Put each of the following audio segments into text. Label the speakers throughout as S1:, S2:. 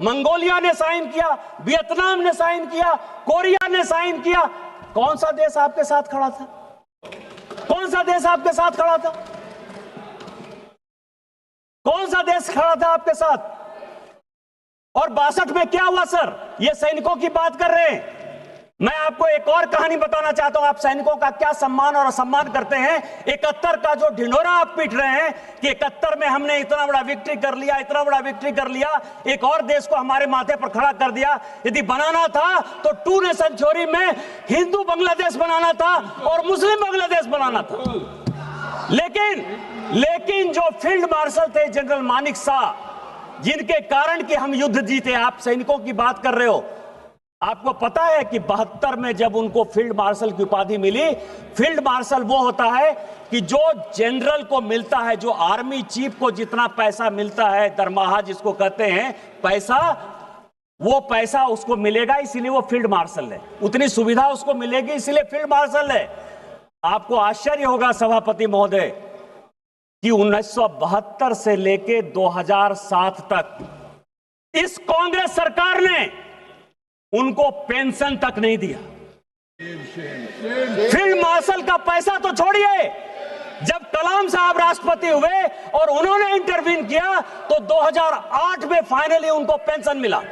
S1: Mongolia ने sign किया, Vietnam ने साइन किया, कोरिया ने साइन किया। कौन सा देश आपके साथ खड़ा था? कौन सा देश आपके साथ खड़ा था? कौन सा देश खड़ा था आपके साथ? और 62 में क्या हुआ सर? ये सैनिकों की बात कर रहे हैं। मैं आपको एक और कहानी बताना चाहता हूं, आप सैनिकों का क्या सम्मान और असम्मान करते हैं। 71 का जो ढिंढोरा आप पीट रहे हैं कि 71 में हमने इतना बड़ा विक्ट्री कर लिया, इतना बड़ा विक्ट्री कर लिया, एक और देश को हमारे माथे पर खड़ा कर दिया। यदि बनाना था तो 2 नेशन थ्योरी में हिंदू बांग्लादेश बनाना था और मुस्लिम बांग्लादेश बनाना था। लेकिन जो फील्ड मार्शल थे जनरल मानिक शाह, जिनके कारण कि हम युद्ध जीते, आप सैनिकों की बात कर रहे हो। आपको पता है कि 72 में जब उनको फील्ड मार्शल की उपाधि मिली, फील्ड मार्शल वो होता है कि जो जनरल को मिलता है, जो आर्मी चीफ को जितना पैसा मिलता है, दरमाहा जिसको कहते हैं पैसा, वो पैसा उसको मिलेगा, इसीलिए वो फील्ड मार्शल है। उतनी सुविधा उसको मिलेगी, इसीलिए फील्ड मार्शल है। आपको आश्चर्य होगा सभापति महोदय कि 1972 से लेके 2007 तक इस कांग्रेस सरकार ने उनको पेंशन तक नहीं दिया। फील्ड मार्शल का पैसा तो छोड़िए, जब कलाम साहब राष्ट्रपति हुए और उन्होंने इंटरवीन किया तो 2008 में फाइनली उनको पेंशन मिला।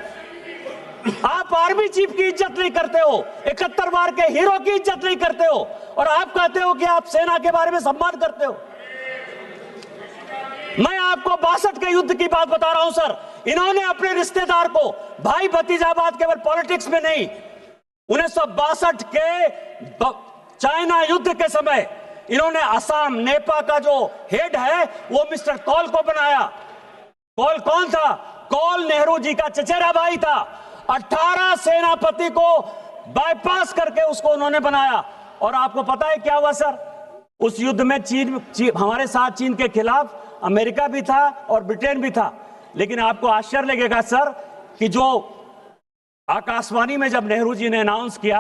S1: आप आर्मी चीफ की इज्जत नहीं करते हो, 71 बार के हीरो की इज्जत नहीं करते हो, और आप कहते हो कि आप सेना के बारे में सम्मान करते हो। मैं आपको 62 के युद्ध की बात बता रहा हूं सर। इन्होंने अपने रिश्तेदार को, भाई भतीजाबाद केवल पॉलिटिक्स में नहीं, 1962 के चाइना युद्ध के समय इन्होंने असम नेपा का जो हेड है वो मिस्टर कॉल को बनाया। कॉल कौन था? कॉल नेहरू जी का चचेरा भाई था। 18 सेनापति को बाईपास करके उसको उन्होंने बनाया। और आपको पता है क्या हुआ सर? उस युद्ध में चीन हमारे साथ, चीन के खिलाफ अमेरिका भी था और ब्रिटेन भी था। लेकिन आपको आश्चर्य लगेगा सर कि जो आकाशवाणी में जब नेहरू जी ने अनाउंस किया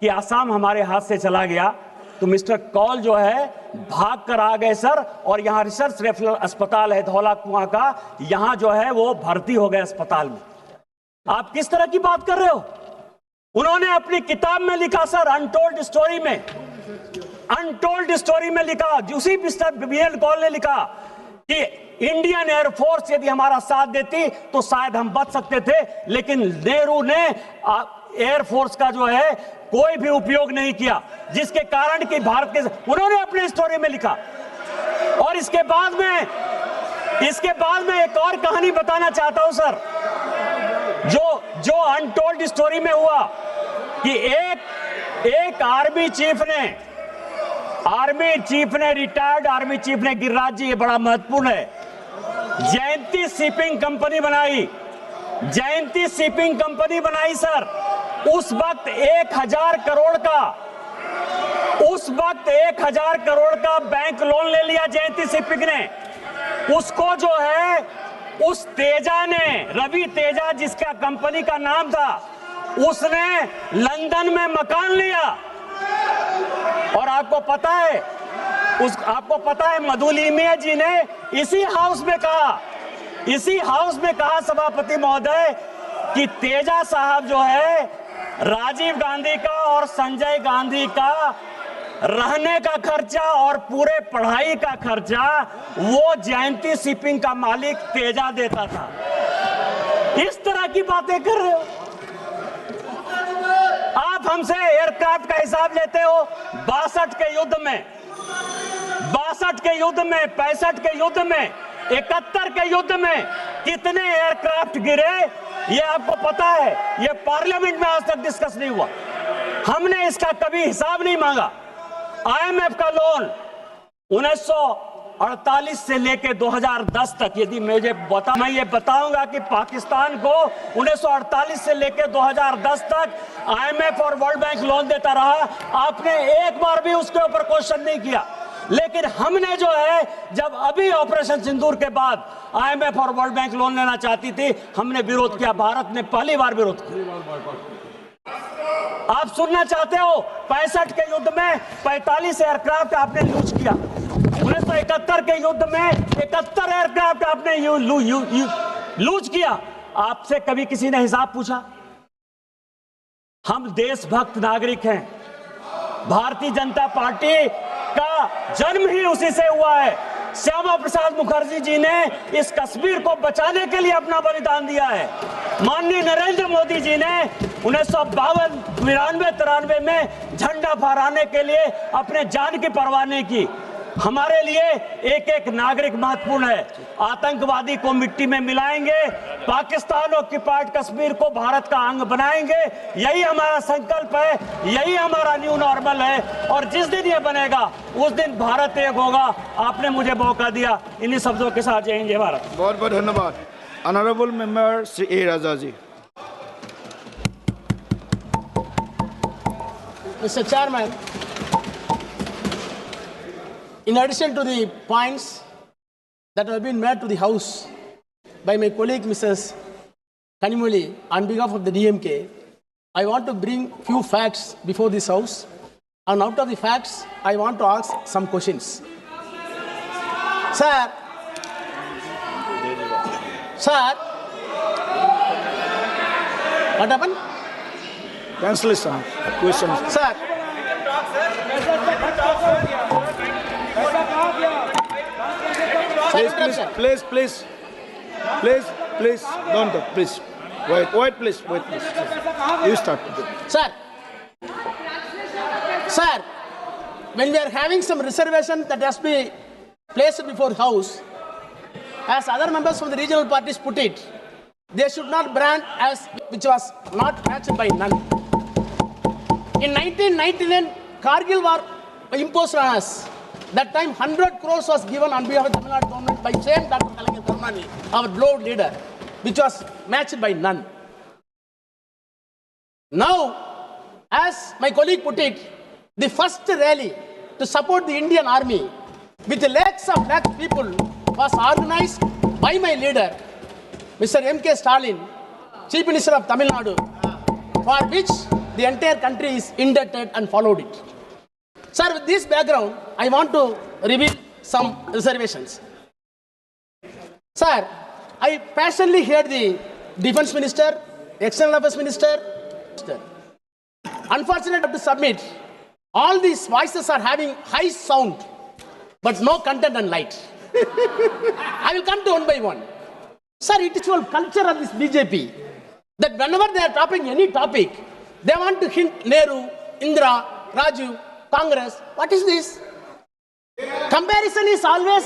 S1: कि आसाम हमारे हाथ से चला गया, तो मिस्टर कॉल जो है भाग कर आ गए सर, और यहां रिसर्च रेफरल अस्पताल है धौला कुआं का, यहां जो है वो भर्ती हो गए अस्पताल में। आप किस तरह की बात कर रहे हो? उन्होंने अपनी किताब में लिखा सर, अनटोल्ड स्टोरी में, अनटोल्ड स्टोरी में लिखा, उसी मिस्टर बी.एल. कॉल ने लिखा कि इंडियन एयरफोर्स यदि हमारा साथ देती तो शायद हम बच सकते थे, लेकिन नेहरू ने एयरफोर्स का जो है कोई भी उपयोग नहीं किया, जिसके कारण कि भारत के, उन्होंने अपने स्टोरी में लिखा। और इसके बाद में एक और कहानी बताना चाहता हूं सर, जो अनटोल्ड स्टोरी में हुआ कि एक आर्मी चीफ ने रिटायर्ड आर्मी चीफ ने, गिरिराज जी ये बड़ा महत्वपूर्ण है, जयंती शिपिंग कंपनी बनाई। जयंती शिपिंग कंपनी बनाई सर। उस वक्त 1000 करोड़ का बैंक लोन ले लिया जयंती शिपिंग ने। उसको जो है उस तेजा ने, रवि तेजा जिसका कंपनी का नाम था, उसने लंदन में मकान लिया। और आपको पता है मधुलिमिया जी ने इसी हाउस में कहा सभापति महोदय कि तेजा साहब जो है राजीव गांधी का और संजय गांधी का रहने का खर्चा और पूरे पढ़ाई का खर्चा वो जयंती शिपिंग का मालिक तेजा देता था। इस तरह की बातें कर रहे हो आप। हमसे एयरक्राफ्ट का हिसाब लेते हो। 62 के युद्ध में, 65 के युद्ध में, 71 के युद्ध में कितने एयरक्राफ्ट गिरे ये आपको पता है? ये पार्लियामेंट में आज तक डिस्कस नहीं हुआ। हमने इसका कभी हिसाब नहीं मांगा। IMF का लोन 1948 से लेकर 2010 तक, यदि मैं ये बताऊंगा कि पाकिस्तान को 1948 से लेकर 2010 तक IMF और वर्ल्ड बैंक लोन देता रहा, आपने एक बार भी उसके ऊपर क्वेश्चन नहीं किया। लेकिन हमने जो है, जब अभी ऑपरेशन सिंदूर के बाद IMF और वर्ल्ड बैंक लोन लेना चाहती थी, हमने विरोध किया। भारत ने पहली बार विरोध किया। आप सुनना चाहते हो? 65 के युद्ध में 45 एयरक्राफ्ट आपने लूज किया। 1971 के युद्ध में 71 एयरक्राफ्ट आपने लूज किया। आपसे कभी किसी ने हिसाब पूछा? हम देशभक्त नागरिक हैं। भारतीय जनता पार्टी का जन्म ही उसी से हुआ है। श्यामा प्रसाद मुखर्जी जी ने इस कश्मीर को बचाने के लिए अपना बलिदान दिया है। माननीय नरेंद्र मोदी जी ने 1952, 92, 93 में झंडा फहराने के लिए अपने जान की परवाह नहीं की। हमारे लिए एक एक नागरिक महत्वपूर्ण है। आतंकवादी को मिट्टी में मिलाएंगे, पाकिस्तान ऑक्युपाइड कश्मीर को भारत का अंग बनाएंगे। यही हमारा संकल्प है, यही हमारा न्यू नॉर्मल है। और जिस दिन ये बनेगा उस दिन भारत एक होगा। आपने मुझे मौका दिया, इन्हीं शब्दों के साथ जय हिंद, जय भारत।
S2: बहुत बहुत धन्यवाद। Honourable member Shri A Raja ji.
S3: Mr. Chairman, in addition to the points that have been made to the House by my colleague Mrs. Kanimuli on behalf of the DMK, I want to bring few facts before this House, and out of the facts, I want to ask some questions. Sir, what happened?
S2: Cancellation questions.
S3: Sir.
S2: Please, don't talk, please. Wait, please. You start.
S3: Sir, when we are having some reservation that has to be placed before House, as other members from the regional parties put it, they should not brand as which was not matched by none. In 1999, Kargil war imposed on us. That time 100 crores was given on behalf of the Tamil Nadu government by same Dr. Kalainar Karunanidhi, our beloved leader, which was matched by none. Now, as my colleague put it, the first rally to support the Indian army with lakhs of people was organized by my leader, Mr. M.K. Stalin, Chief Minister of Tamil Nadu, for which the entire country is indebted and followed it. Sir, with this background, I want to reveal some reservations. Sir, I passionately heard the Defense Minister, External Affairs Minister. Unfortunately, I have to submit, all these voices are having high sound, but no content and light. I will come to one by one. Sir, it is a culture of this BJP that whenever they are topping any topic, they want to hint Nehru, Indira, Rajiv, Congress. What is this? Comparison is always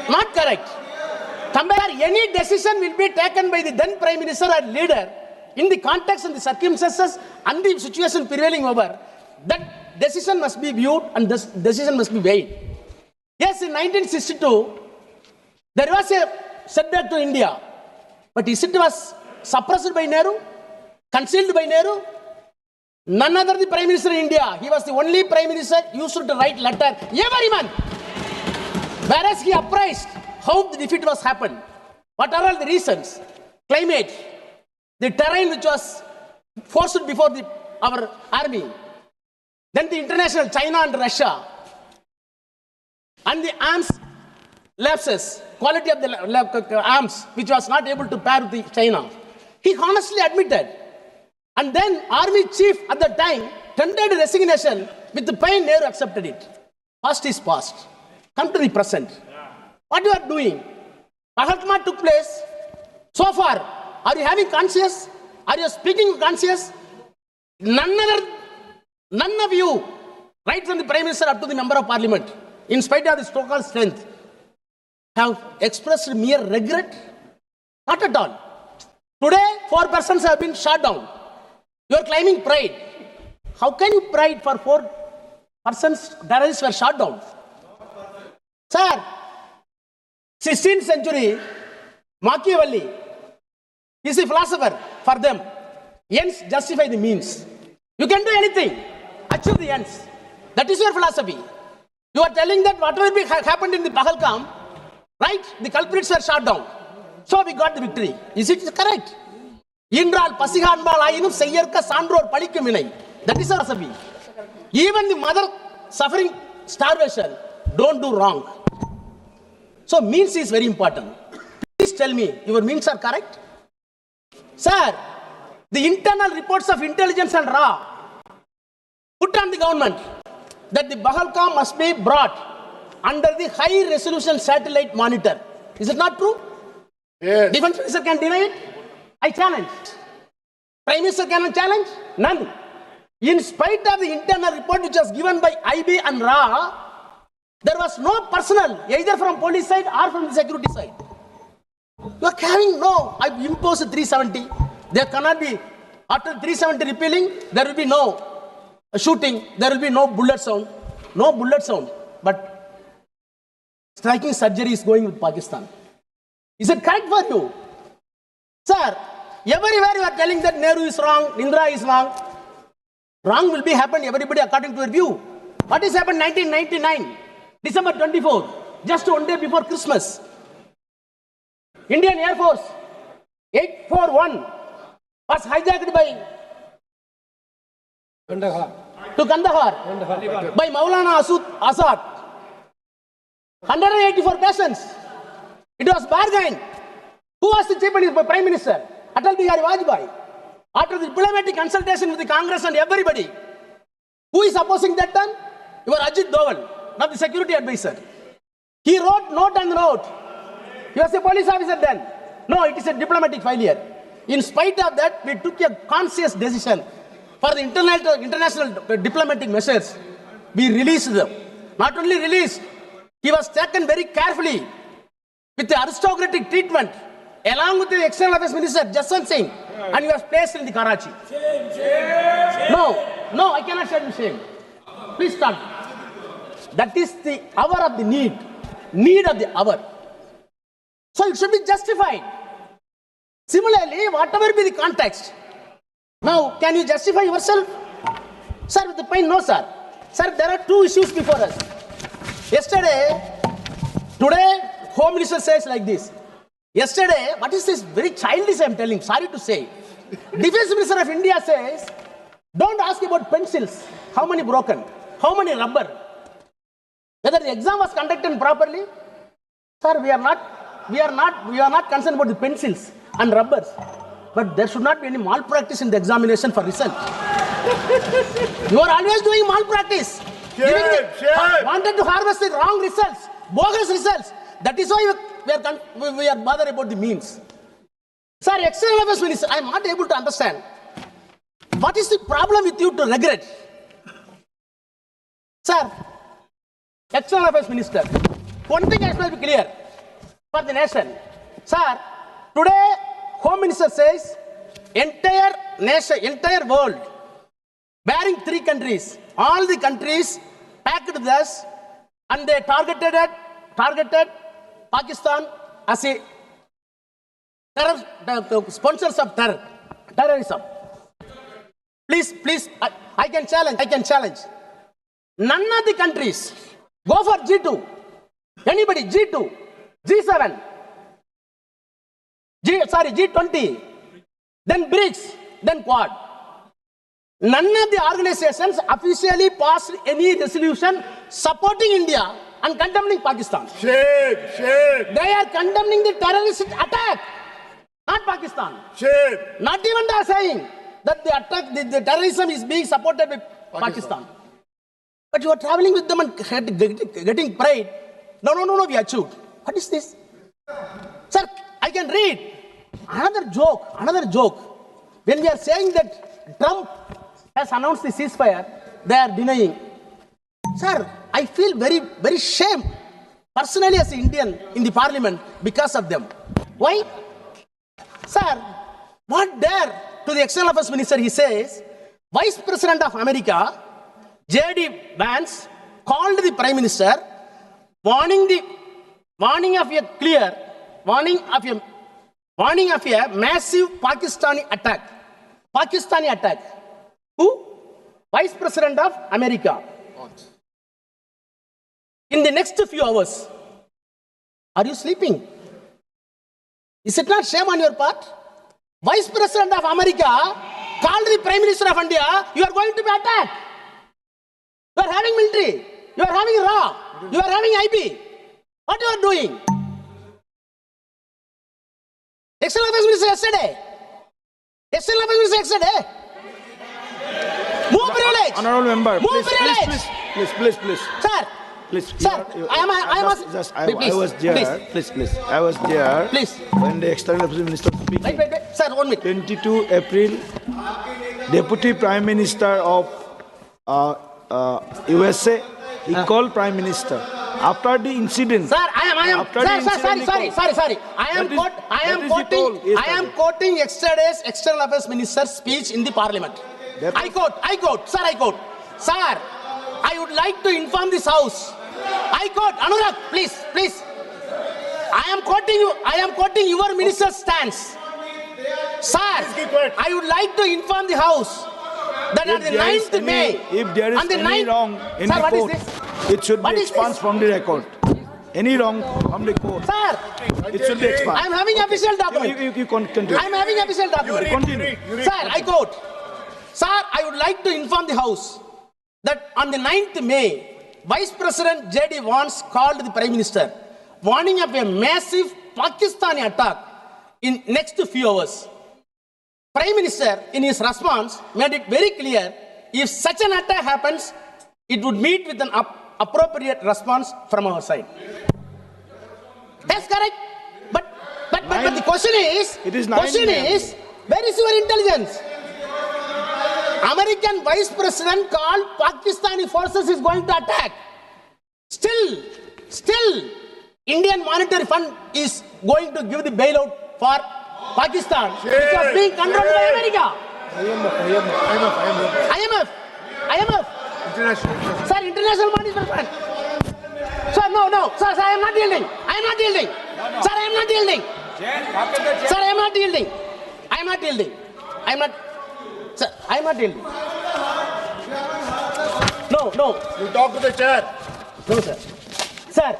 S3: not correct. Any decision will be taken by the then Prime Minister or leader in the context and the circumstances and the situation prevailing over. That decision must be viewed and this decision must be weighed. Yes, in 1962, there was a setback to India, but is it was suppressed by Nehru, concealed by Nehru? None other the Prime Minister in India. He was the only Prime Minister used to write letter every month. Whereas he apprised how the defeat was happened. What are all the reasons? Climate, the terrain which was forced before our army, then the international China and Russia, and the arms lapses, quality of the arms which was not able to pair with the China. He honestly admitted. And then army chief at the time tendered resignation. With the pain, Nehru accepted it. Past is past. Come to the present. What you are doing? Mahatma took place. So far, are you having conscience? Are you speaking conscience? None of you, right from the Prime Minister up to the Member of Parliament, in spite of the so-called strength, have expressed mere regret? Not at all. Today, 4 persons have been shot down. You are claiming pride. How can you pride for 4 persons terrorists were shot down? Sir, 16th century, Machiavelli is a philosopher for them. Ends justify the means. You can do anything, achieve the ends. That is your philosophy. You are telling that whatever happened in the Pahalgam, right? The culprits were shot down. So we got the victory. Is it correct? That is our philosophy. Even the mother suffering starvation, don't do wrong. So means is very important. Please tell me, your means are correct? Sir, the internal reports of intelligence and RA put on the government that the Pahalgam must be brought under the high resolution satellite monitor. Is it not true?
S2: Yes.
S3: Defense Minister can deny it? I challenge. Prime Minister can challenge? None. In spite of the internal report which was given by IB and RA, there was no personnel either from police side or from the security side. You are having no, I imposed 370. There cannot be, after 370 repealing, there will be no shooting, there will be no bullet sound. No bullet sound. But striking surgery is going with Pakistan. Is it correct for you? Sir, everywhere you are telling that Nehru is wrong, Indira is wrong. Wrong will be happened, everybody according to your view. What is happened 1999, December 24th, just 1 day before Christmas? Indian Air Force 841 was hijacked by Kandahar by Maulana Azad. 184 persons. It was bargained. Who was the chief minister? Prime Minister Atal Bihari Vajpayee. After the diplomatic consultation with the Congress and everybody, who is opposing that done? Your Ajit Doval, not the security advisor. He wrote note and note. He was a police officer then. No, it is a diplomatic failure. In spite of that, we took a conscious decision for the international diplomatic measures. We released them. Not only released, he was taken very carefully with the aristocratic treatment along with the External Affairs Minister, Jaswant Singh, and he was placed in the Karachi. No, I cannot share the shame. Please start. That is the hour of the need of the hour. So it should be justified. Similarly, whatever be the context. Now, can you justify yourself? Sir, with the point, no, sir. Sir, there are two issues before us. Today, Home Minister says like this. Yesterday, what is this very childish I am telling, sorry to say. Defense Minister of India says, don't ask about pencils, how many broken, how many rubber. Whether the exam was conducted properly. Sir, we are not concerned about the pencils and rubbers. But there should not be any malpractice in the examination for result. You are always doing malpractice. Wanted to harvest the wrong results, bogus results. That is why we are bothered about the means. Sir, External Affairs Minister, I am not able to understand. What is the problem with you to regret? Sir, External Affairs Minister, one thing has to be clear for the nation. Sir, today Home Minister says entire nation, entire world, barring 3 countries, all the countries packed with us, and they targeted Pakistan as a sponsors of terrorism. Please, I can challenge. None of the countries go for G2. Anybody, G2, G7, G20, then BRICS, then Quad. None of the organizations officially passed any resolution supporting India and condemning Pakistan.
S2: Shame.
S3: They are condemning the terrorist attack, not Pakistan.
S2: Shame.
S3: Not even they are saying that the attack, the terrorism is being supported by Pakistan. But you are traveling with them and getting pride. No, we achieved. What is this? Sir, I can read another joke. When we are saying that Trump has announced the ceasefire, they are denying. Sir, I feel very, very shame personally as an Indian in the parliament because of them. Why? Sir, what dare to the External Affairs Minister, he says, Vice President of America, J.D. Vance, called the Prime Minister, warning of a massive Pakistani attack. Who? Vice President of America. In the next few hours, are you sleeping? Is it not shame on your part? Vice President of America called the Prime Minister of India, you are going to be attacked. You are having military, you are having RA, you are having IB. What you are doing? External Affairs Minister yesterday, village.
S2: Honorable member,
S3: Move
S2: please,
S3: village.
S2: please.
S3: Sir.
S2: Please,
S3: Sir, I
S2: was there. Please. I was there.
S3: Please.
S2: When the external affairs minister speaking.
S3: Wait. Sir, 1 minute.
S2: 22 April, Deputy Prime Minister of USA, he called Prime Minister after the incident.
S3: Sir, I am.
S2: After
S3: Sir,
S2: the incident,
S3: sorry. I am quoting yesterday's External Affairs Minister's speech in the Parliament. I quote. Sir, I would like to inform this House. I quote. Anurag, please. I am quoting your minister's stance. Sir, I would like to inform the House that on the 9th May,
S2: if there is any wrong in
S3: sir,
S2: the
S3: what is
S2: court,
S3: this?
S2: it should
S3: What
S2: be
S3: is
S2: expunged
S3: this?
S2: from the record. Any wrong from the court,
S3: Sir,
S2: it should be expunged.
S3: I am having official document.
S2: You continue.
S3: I am having official document.
S2: Continue.
S3: Sir, I quote. Sir, I would like to inform the House that on the 9th May, Vice President J.D. Vance called the Prime Minister, warning of a massive Pakistani attack in next few hours. Prime Minister, in his response, made it very clear, if such an attack happens, it would meet with an appropriate response from our side. That's correct. But the question is, where is your intelligence? American Vice President called Pakistani forces is going to attack. Still, Indian Monetary Fund is going to give the bailout for Pakistan, which was being controlled by America. IMF. Sir, International Monetary Fund. Sir, no. Sir, I am not yielding. Sir, I am not yielding. No.
S4: You talk to the chair.
S3: No, sir. Sir,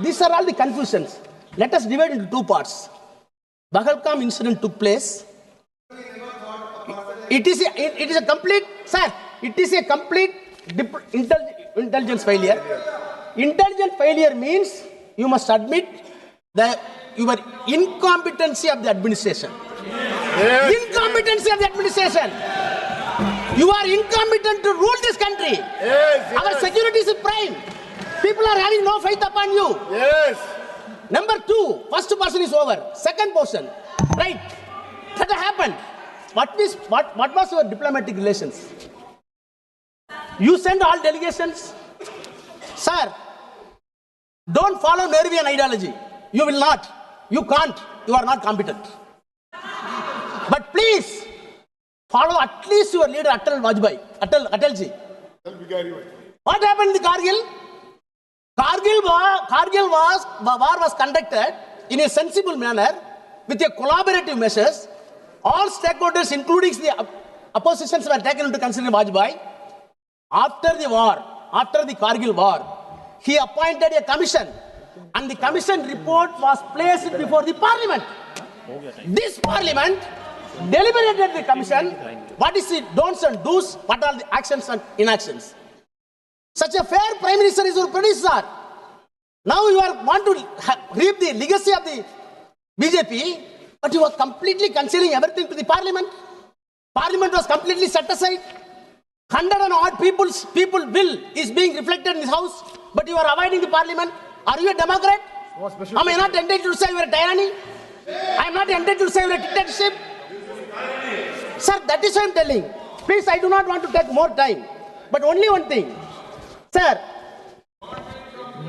S3: these are all the confusions. Let us divide into two parts. Bahalgam incident took place. It is a complete intelligence failure. Intelligent failure means you must admit that your incompetency of the administration. Incompetency of the administration. You are incompetent to rule this country. Our security is prime. People are having no faith upon you. Number two, first portion is over. Second portion, right? That happened. What was your diplomatic relations? You send all delegations. Sir, don't follow Nervian ideology. You will not. You can't. You are not competent. But please, follow at least your leader Atalji. What happened in the Kargil? Kargil war was conducted in a sensible manner with a collaborative measures. All stakeholders, including the oppositions, were taken into consideration. Vajpayee. After the Kargil war, he appointed a commission, and the commission report was placed before the Parliament. This Parliament deliberated the commission. What is the don'ts and do's? What are the actions and inactions? Such a fair Prime Minister is your predecessor. Now you want to reap the legacy of the BJP, but you are completely concealing everything to the Parliament. Parliament was completely set aside. 100 and odd people will is being reflected in this House, but you are avoiding the Parliament. Are you a Democrat? Am I not entitled to say you are a tyranny? I am not entitled to say you are a dictatorship. Sir, that is what I am telling. Please, I do not want to take more time. But only one thing. Sir,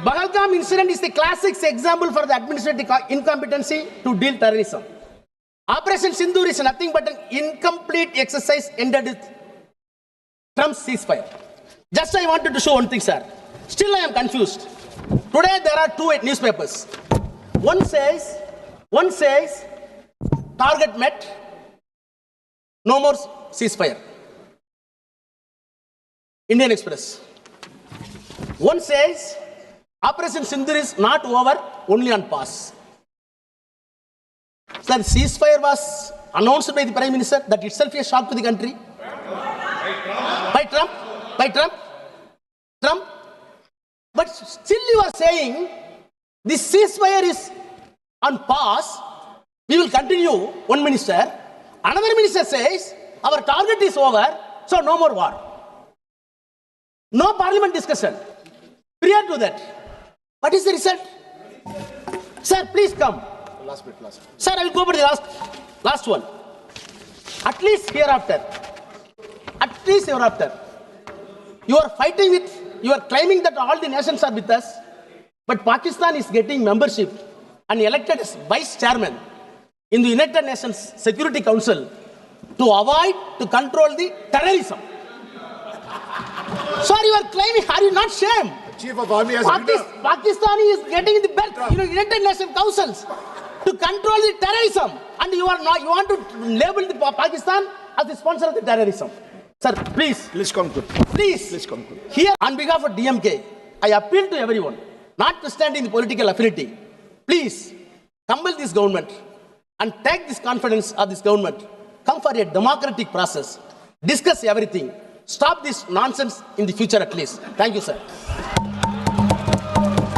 S3: Bahalgam incident is the classic example for the administrative incompetency to deal terrorism. Operation Sindoor is nothing but an incomplete exercise ended with Trump's ceasefire. Just I wanted to show one thing, sir. Still I am confused. Today there are two newspapers. One says, target met, no more ceasefire. Indian Express. One says, Operation Sindoor is not over, only on pause. Sir, ceasefire was announced by the Prime Minister. That itself is a shock to the country. By Trump. But still you are saying this ceasefire is on pause. We will continue. One minister. Another minister says our target is over. So no more war. No parliament discussion. Prior to that, what is the result? Sir, please come.
S2: Last bit.
S3: Sir, I will go for the last one. At least hereafter, you are fighting with, you are claiming that all the nations are with us, but Pakistan is getting membership and elected as vice chairman in the United Nations Security Council to avoid, to control the terrorism. Sir, you are claiming, are you not ashamed?
S2: Chief of Army has
S3: Pakistan is getting the belt, United Nations Councils to control the terrorism, and you are not. You want to label the Pakistan as the sponsor of the terrorism. Sir, please.
S2: Please conclude.
S3: Please conclude. Here, on behalf of DMK, I appeal to everyone, notwithstanding the political affinity, please compel this government and take this confidence of this government. Come for a democratic process. Discuss everything. Stop this nonsense in the future at least. Thank you, sir.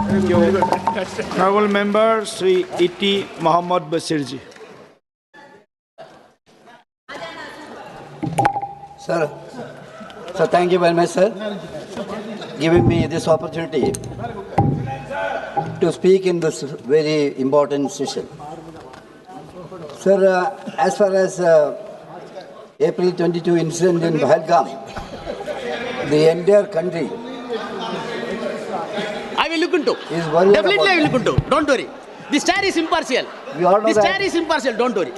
S2: Thank you. Honorable Member Sri E.T. Mohammad Basirji.
S4: Sir, thank you very much, sir, giving me this opportunity to speak in this very important session. Sir, as far as April 22 incident in Bharat, the entire country
S3: I will look into.
S4: is worried
S3: Definitely,
S4: about
S3: I will look into. Don't worry. This chair is impartial.
S4: We all know
S3: This
S4: that.
S3: chair is impartial. Don't worry.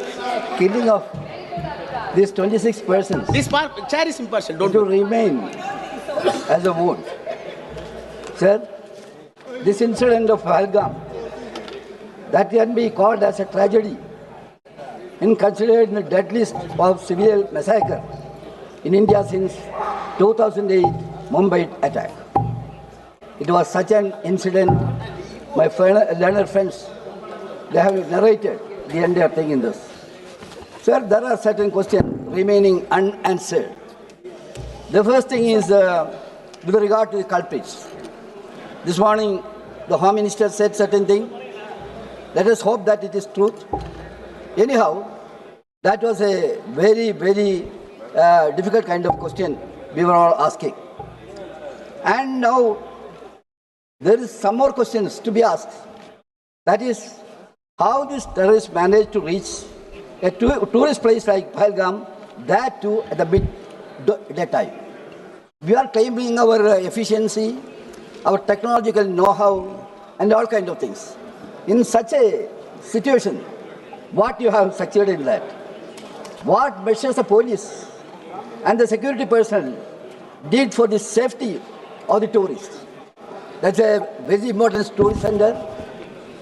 S4: killing of these 26 persons
S3: This chair is impartial. Don't
S4: to
S3: worry.
S4: remain as a wound. Sir, this incident of Pahalgam, that can be called as a tragedy and considered in the deadliest of civil massacre in India since 2008 Mumbai attack. It was such an incident, my learned friends, they have narrated the entire thing in this. Sir, there are certain questions remaining unanswered. The first thing is with regard to the culprits. This morning, the Home Minister said certain thing. Let us hope that it is truth. Anyhow, that was a very, very difficult kind of question we were all asking. And now, there is some more questions to be asked. That is, how these terrorists managed to reach a tourist place like Pahalgam, that too at the that time. We are claiming our efficiency, our technological know-how, and all kinds of things. In such a situation, what you have succeeded in that? What measures the police and the security personnel did for the safety of the tourists? That's a very important tourist center.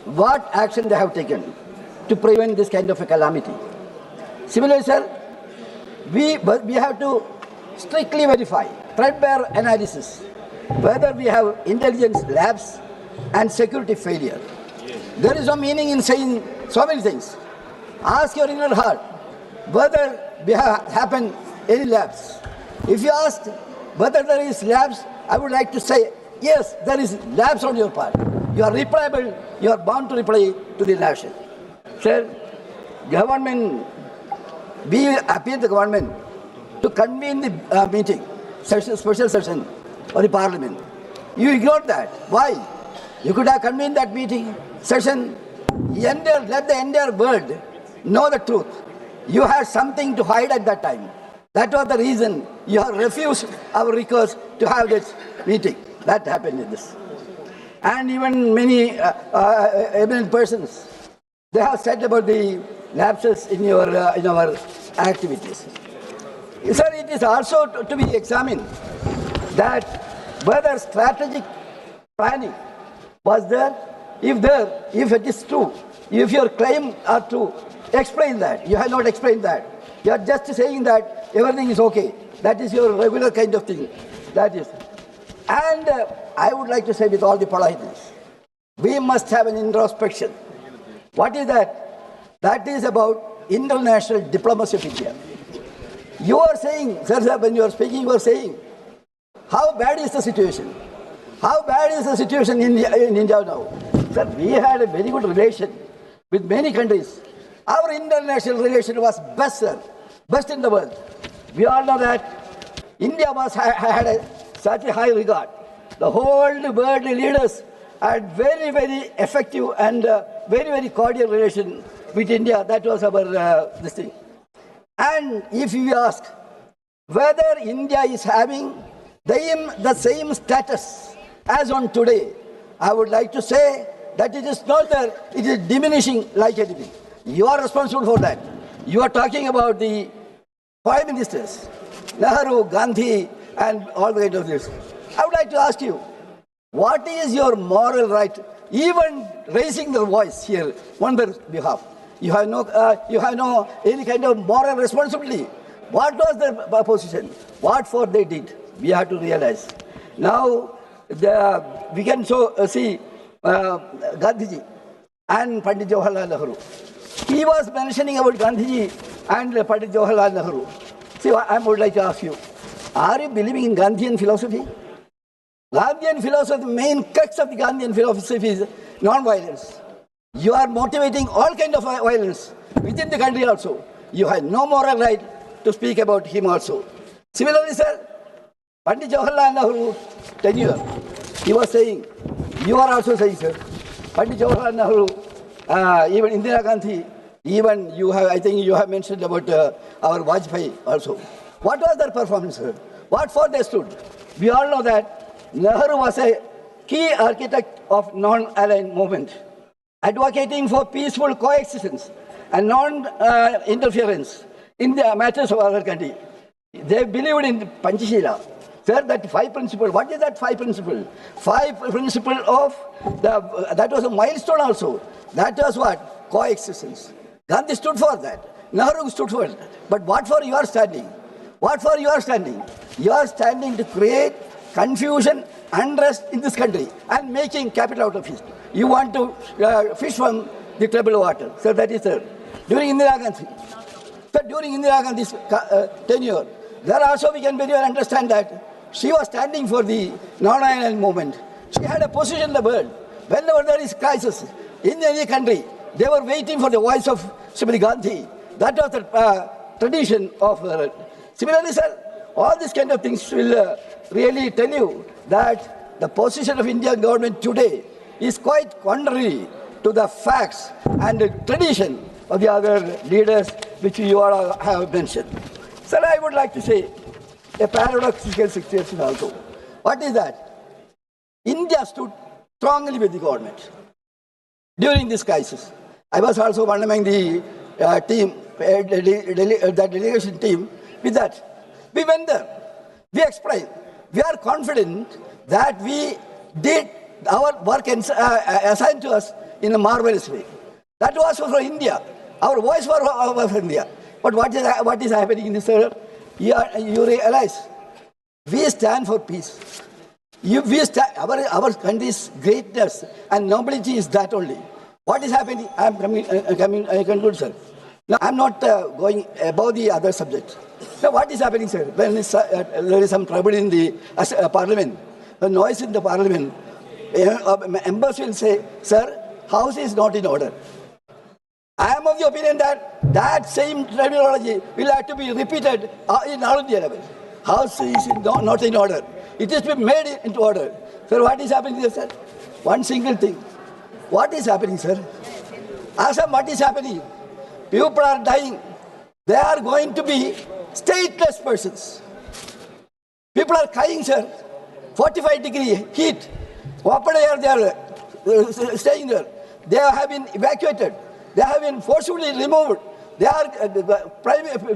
S4: What action they have taken to prevent this kind of a calamity? Similarly, sir, we have to strictly verify, threadbare analysis, whether we have intelligence lapse and security failure. There is no meaning in saying so many things. Ask your inner heart whether we have happened any lapse. If you ask whether there is lapse, I would like to say, yes, there is lapse on your part. You are replayable, you are bound to reply to the nation. Sir, government, we appeal the government to convene the meeting, special session of the parliament. You ignored that. Why? You could have convened that meeting, session, let the entire world know the truth. You had something to hide at that time. That was the reason you have refused our request to have this meeting. That happened in this. And even many eminent persons, they have said about the lapses in our activities. Sir, it is also to be examined that whether strategic planning was there. If it is true, if your claim are true, explain that. You have not explained that. You are just saying that everything is okay. That is your regular kind of thing. That is. And I would like to say with all the politeness, we must have an introspection. What is that? That is about international diplomacy of India. You are saying, sir, when you are speaking, you are saying, how bad is the situation? How bad is the situation in India now? Sir, we had a very good relation with many countries. Our international relation was best, sir, best in the world. We all know that India had such a high regard. The whole world leaders had very, very effective and very, very cordial relation with India. That was our this thing. And if you ask whether India is having the same status as on today, I would like to say that it is not there, it is diminishing like anything. You are responsible for that. You are talking about the prime ministers, Nehru, Gandhi, and all the kind of this. I would like to ask you, what is your moral right, even raising the voice here on their behalf? You have no any kind of moral responsibility. What was their position? What for they did? We have to realize. Now, we can see Gandhiji and Pandit Jawaharlal Nehru. He was mentioning about Gandhiji and Pandit Jawaharlal Nehru. See, I would like to ask you, are you believing in Gandhian philosophy? Gandhian philosophy, the main crux of the Gandhian philosophy is non-violence. You are motivating all kinds of violence within the country also. You have no moral right to speak about him also. Similarly, sir, Pandit Jawaharlal Nehru tenure, he was saying, you are also saying, sir, Pandit Jawaharlal Nehru, even Indira Gandhi, even you have, I think you have mentioned about our Vajpayee also. What was their performance, sir? What for they stood? We all know that Nehru was a key architect of non-aligned movement, advocating for peaceful coexistence and non-interference in the matters of our country. They believed in Panchashila. Sir, that 5 principle, what is that 5 principle? 5 principle of, that was a milestone also. That was what? Coexistence. Gandhi stood for that. Nehru stood for it. But what for you are standing? What for you are standing? You are standing to create confusion, unrest in this country and making capital out of it. You want to fish from the troubled water. So that is there. During Indira Gandhi, so during Indira Gandhi's tenure, there also we can very well understand that she was standing for the non-aligned movement. She had a position in the world. Whenever there is crisis in any country, they were waiting for the voice of Srimati Gandhi. That was the tradition of her. Similarly, sir, all these kind of things will really tell you that the position of Indian government today is quite contrary to the facts and the tradition of the other leaders which you all have mentioned. Sir, I would like to say a paradoxical situation also. What is that? India stood strongly with the government during this crisis. I was also one among the team, the delegation team with that. We went there. We explained. We are confident that we did our work assigned to us in a marvelous way. That was for India. Our voice was for India. But what is happening in this area? You realize we stand for peace. Our country's greatness and nobility is that only. What is happening? I conclude, sir. Now, I'm not going above the other subject. Now, what is happening, sir? When there is some trouble in the parliament, the noise in the parliament, members will say, sir, house is not in order. I am of the opinion that that same terminology will have to be repeated in all the level. House is not in order. It is to be made into order. Sir, what is happening here, sir? One single thing. What is happening, sir? Assam, what is happening? People are dying. They are going to be stateless persons. People are crying, sir. 45-degree heat. Open air, they are staying there. They have been evacuated. They have been forcibly removed. They are,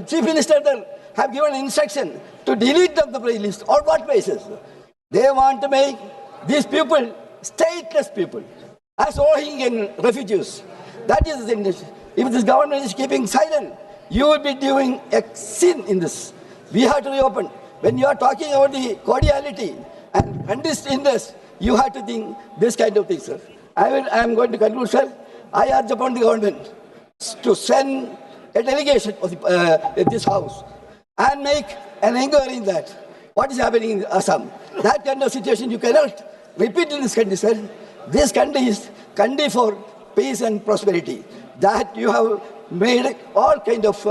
S4: Chief Minister there have given instruction to delete them the playlist. On what basis? They want to make these people stateless people, as Rohingya refugees. That is the thing. If this government is keeping silent, you will be doing a sin in this. We have to reopen. When you are talking about the cordiality and interest, you have to think this kind of thing, sir. I am going to conclude, sir. I urge upon the government to send a delegation of this house and make an inquiry in that. What is happening in Assam? That kind of situation you cannot repeat in this country, sir. This country is country for peace and prosperity. That you have made all kind of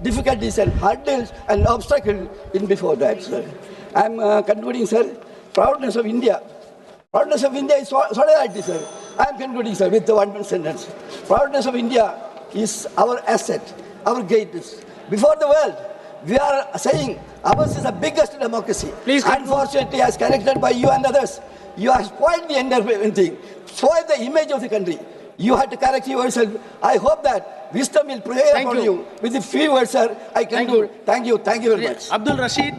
S4: difficulties and hurdles and obstacles in before that, sir. I'm concluding, sir. Proudness of India. Proudness of India is solidarity, sir. I'm concluding, sir, with the one sentence. Proudness of India is our asset, our greatness. Before the world, we are saying ours is the biggest democracy.
S3: Please,
S4: unfortunately, as corrected by you and others, you have spoiled the entire thing, spoiled the image of the country. You have to correct yourself. I hope that wisdom will prevail upon you. With the few words, sir, I conclude. Thank you very much.
S3: Abdul Rashid,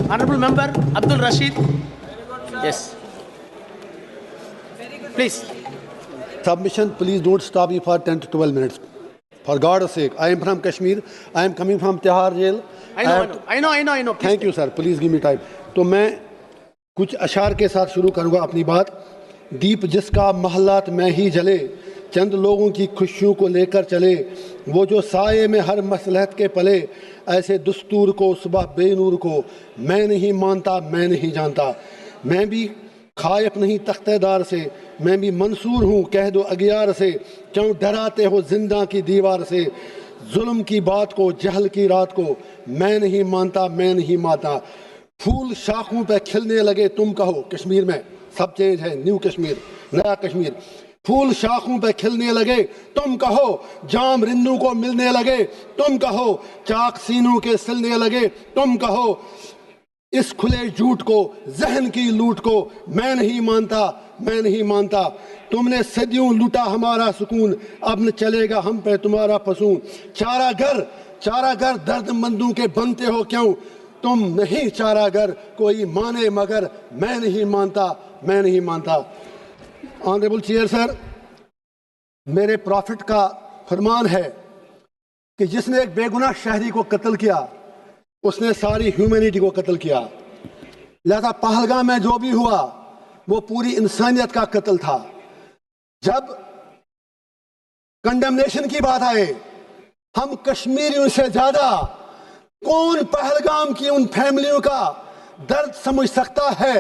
S3: honorable member, Abdul Rashid. Yes. Please.
S5: Submission, please don't stop me for 10 to 12 minutes. For God's sake, I am from Kashmir. I am coming from Tihar jail.
S3: I know. Please.
S5: Thank you, sir. Please give me time. तो मैं कुछ अशार के साथ शुरू करूँगा अपनी बात. दीप जिसका महलात में ही जले, चंद लोगों की खुशियों को लेकर चले, वो जो साये में हर मसलहत के पले, ऐसे दस्तूर को सुबह बेनूर को मैं नहीं मानता, मैं नहीं जानता. मैं भी खायफ नहीं तख्तेदार से, मैं भी मंसूर हूँ कह दो अगियार से, क्यों डराते हो जिंदा की दीवार से. जुल्म की बात को, जहल की रात को मैं नहीं मानता, मैं नहीं मानता. फूल शाखों पे खिलने लगे तुम कहो, कश्मीर में सब चेंज है, न्यू कश्मीर, नया कश्मीर. फूल शाखों पे खिलने लगे तुम कहो, जाम रिन्नू को मिलने लगे तुम कहो, चाक सीनों के सिलने लगे तुम कहो. इस खुले झूठ को, जहन की लूट को मैं नहीं मानता, मैं नहीं मानता. तुमने सदियों लूटा हमारा सुकून, अब न चलेगा हम पे तुम्हारा फसून. चारागर दर्दमंदों के बनते हो क्यों, तुम नहीं चारागर कोई माने मगर मैं नहीं मानता, मैं नहीं मानता. ऑनरेबल चेयर सर, मेरे प्रॉफिट का फरमान है कि जिसने एक बेगुनाह शहरी को कत्ल किया उसने सारी ह्यूमैनिटी को कत्ल किया. लिहाजा पहलगाम में जो भी हुआ वो पूरी इंसानियत का कत्ल था. जब कंडेमनेशन की बात आए, हम कश्मीरियों से ज्यादा कौन पहलगाम की उन फैमिलियों का दर्द समझ सकता है,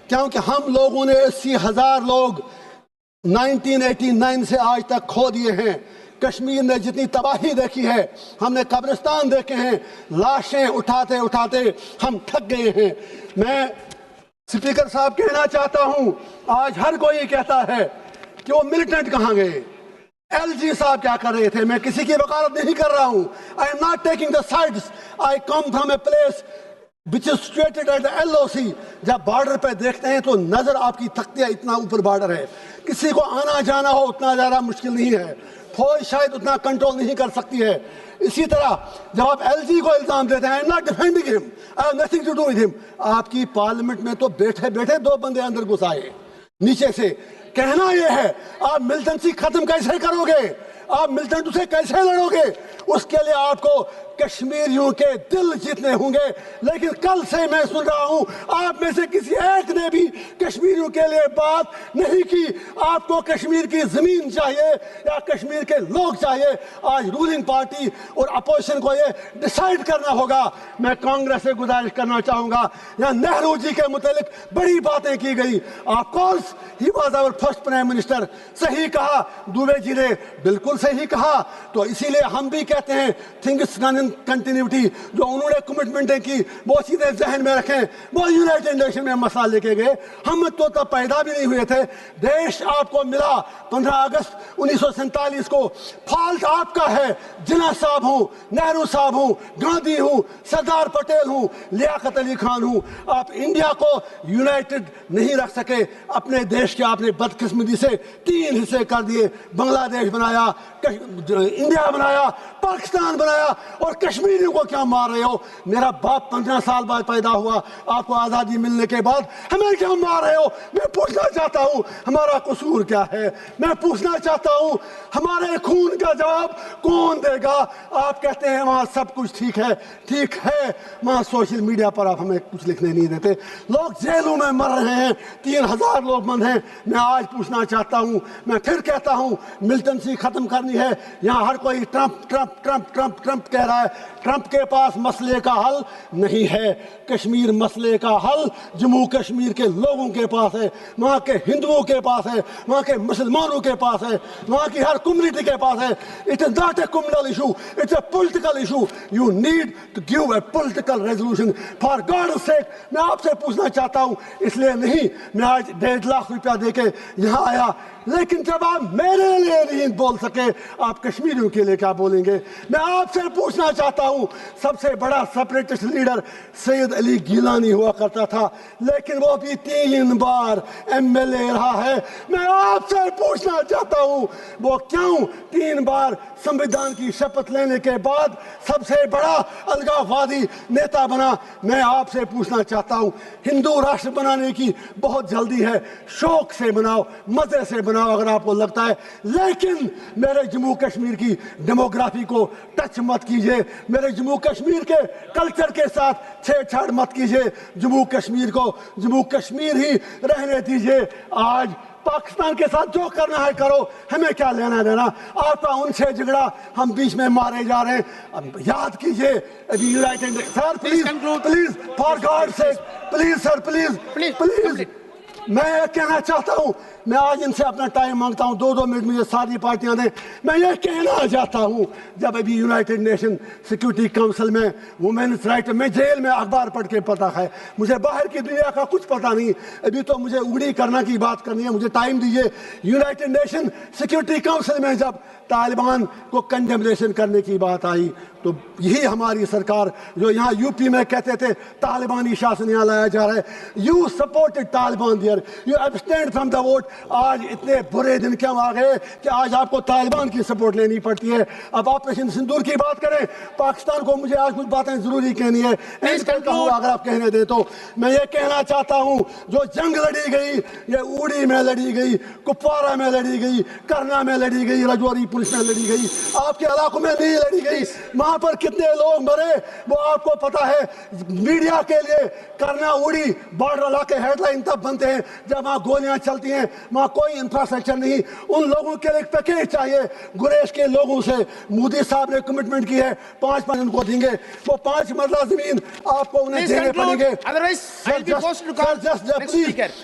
S5: क्योंकि हम लोगों ने 80,000 लोग 1989 से आज तक खो दिए हैं. कश्मीर ने जितनी तबाही देखी है, हमने कब्रिस्तान देखे हैं, लाशें उठाते उठाते हम थक गए हैं. मैं स्पीकर साहब कहना चाहता हूं, आज हर कोई कहता है कि वो मिलिटेंट कहां गए, एलजी साहब क्या कर रहे थे. मैं किसी की वकालत नहीं कर रहा हूं. आई am not taking the sides. I come from a place which is situated at the LOC. जब बॉर्डर पे देखते हैं तो नजर आपकी थकती है, इतना ऊपर बॉर्डर है. किसी को आना जाना हो उतना ज़्यादा मुश्किल नहीं है. फौज शायद उतना कंट्रोल नहीं कर सकती है. इसी तरह जब आप एलजी को इल्जाम देते हैं, I am not defending him, I have nothing to do with him. आपकी पार्लियामेंट में तो बैठे बैठे 2 बंदे अंदर घुस आए नीचे से. कहना यह है, आप मिलिटेंसी खत्म कैसे करोगे, आप मिलिटेंट से कैसे लड़ोगे, उसके लिए आपको कश्मीरियों के दिल जीतने होंगे. लेकिन कल से मैं सुन रहा हूं आप में से किसी एक ने भी कश्मीरियों के लिए बात नहीं की. आपको कश्मीर की जमीन चाहिए या कश्मीर के लोग चाहिए. आज रूलिंग पार्टी और अपोजिशन को ये डिसाइड करना होगा. मैं कांग्रेस से गुजारिश करना चाहूंगा, यहाँ नेहरू जी के मुतालिक बड़ी बातें की गई. Of course he was our first prime minister. सही कहा दुबे जी ने, बिल्कुल सही कहा. तो इसीलिए हम भी कहते हैं थिंग्स डन इन कंटिन्यूटी. जो उन्होंने कमिटमेंटें की वो सीधे जहन में रखें. वो यूनाइटेड नेशन में मसला लेके गए, हम तो तब पैदा भी नहीं हुए थे. देश आपको मिला 15 अगस्त 1947 को. फॉल्ट आपका है. जिन्ना साहब हूं, नेहरू साहब हूं, गांधी हूं, सरदार पटेल हूं, लियाकत अली खान हूं. आप इंडिया को यूनाइटेड नहीं रख सके. अपने देश के आपने बदकिस्मती से 3 हिस्से कर दिए. बांग्लादेश बनाया, इंडिया बनाया, पाकिस्तान बनाया, और कश्मीरियों को क्या मार रहे हो. मेरा बाप 15 साल बाद पैदा हुआ, आपको आजादी मिलने के बाद हमें क्या मार रहे हो. मैं पूछना चाहता हूं हमारा कसूर क्या है. मैं पूछना चाहता हूं हमारे खून का जवाब कौन देगा. आप कहते हैं वहां सब कुछ ठीक है. ठीक है, वहां सोशल मीडिया पर आप हमें कुछ लिखने नहीं देते. लोग जेलों में मर रहे हैं, 3000 लोग बंद हैं. मैं आज पूछना चाहता हूं, मैं फिर कहता हूं मिलिटेंसी खत्म करनी है. यहाँ हर कोई Trump Trump Trump Trump Trump कह रहा है। ट्रंप के पास मसले का हल नहीं है। कश्मीर मसले का हल जम्मू कश्मीर के लोगों के पास है, वहाँ के हिंदुओं के पास है, वहाँ के मुसलमानों के पास है, वहाँ की हर कम्युनिटी के पास है। It is not a communal issue, it's a political issue. You need to give a political resolution for god sake. मैं आपसे पूछना चाहता हूँ, इसलिए नहीं मैं आज 1.5 लाख रुपया देके यहाँ आया, लेकिन जब आप मेरे लिए नहीं बोल सके, आप कश्मीरियों के लिए क्या बोलेंगे? मैं आपसे पूछना चाहता हूं, सबसे बड़ा सेपरेटिस्ट लीडर सैयद अली गिलानी हुआ करता था, लेकिन वो भी 3 बार एमएलए रहा है। मैं आपसे पूछना चाहता हूं, वो क्यों 3 बार संविधान की शपथ लेने के बाद सबसे बड़ा अलगाववादी नेता बना? मैं आपसे पूछना चाहता हूं, हिंदू राष्ट्र बनाने की बहुत जल्दी है, शौक से बनाओ, मजे से बनाओ अगर आपको लगता है, लेकिन मेरे जम्मू कश्मीर की डेमोग्राफी को टच मत कीजिए, मेरे जम्मू कश्मीर के कल्चर के साथ छेड़छाड़ मत कीजिए। जम्मू कश्मीर को जम्मू कश्मीर ही रहने दीजिए। आज पाकिस्तान के साथ जो करना है करो, हमें क्या लेना देना? आपका उनसे झगड़ा, हम बीच में मारे जा रहे हैं। अब याद कीजिए, अभी United sir please please for god sec please sir please मैं ये कहना चाहता हूं, मैं आज इनसे अपना टाइम मांगता हूं, 2-2 मिनट मुझे सारी पार्टियां दें। मैं ये कहना चाहता हूं, जब अभी यूनाइटेड नेशन सिक्योरिटी काउंसिल में वुमेन्स राइट, मैं जेल में अखबार पढ़ के पता है, मुझे बाहर की दुनिया का कुछ पता नहीं, अभी तो मुझे उगड़ी करना की बात करनी है, मुझे टाइम दीजिए। यूनाइटेड नेशन सिक्योरिटी काउंसिल में जब तालिबान को कंडेमनेशन करने की बात आई, तो यही हमारी सरकार जो यहाँ यूपी में कहते थे तालिबानी शासन यहाँ लाया जा रहा है, you supported Taliban there, you abstained from the vote. आज इतने बुरे दिन क्यों आ गए कि आज आपको तालिबान की सपोर्ट लेनी पड़ती है? अब ऑपरेशन सिंदूर की बात करें, पाकिस्तान को मुझे आज कुछ बातें जरूरी कहनी है, अगर आप कहने दें तो। मैं ये कहना चाहता हूँ, जो जंग लड़ी गई, ये उड़ी में लड़ी गई, कुपवारा में लड़ी गई, करना में लड़ी गई, रजौरी पुलिस में लड़ी गई, आपके इलाकों में नहीं लड़ी गई। वहां पर कितने लोग मरे वो आपको पता है। मीडिया के लिए करना उड़ी बॉर्डर इलाके हेडलाइन तब बनते हैं जब वहां गोलियां चलती हैं, वहां कोई इंफ्रास्ट्रक्चर नहीं। उन लोगों के लिए पैकेज चाहिए। गुरेज के लोगों से मोदी साहब ने कमिटमेंट की है, 5 उनको देंगे, वो 5 मरला जमीन आपको उन्हें देने पड़ेंगे।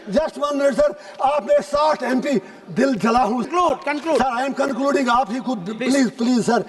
S5: जस्ट 1 मिनट सर, आपने 60 MP दिल जला हूं सर, आई एम कंक्लूडिंग, आप ही खुद प्लीज सर,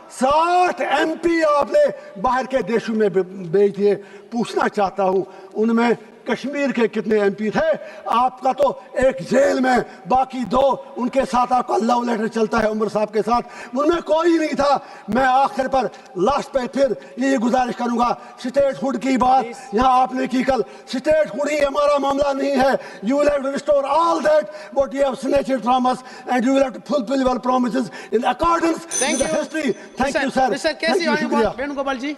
S5: 60 MP आपने बाहर के देशों में भेज दिए। पूछना चाहता हूं, उनमें कश्मीर के कितने MP थे? आपका तो एक जेल में, बाकी 2 उनके साथ आपका लव लेटर चलता है उमर साहब के साथ, उनमें कोई नहीं था। मैं आखिर पर लास्ट पे फिर ये गुजारिश करूंगा, स्टेटहुड की बात यहाँ आपने की कल, स्टेटहुड ही हमारा मामला नहीं है। You will have to restore all that what you have snatched from us and you will have to fulfil your promises in accordance with the history. Thank you sir.
S3: Mister KC Venugopal ji.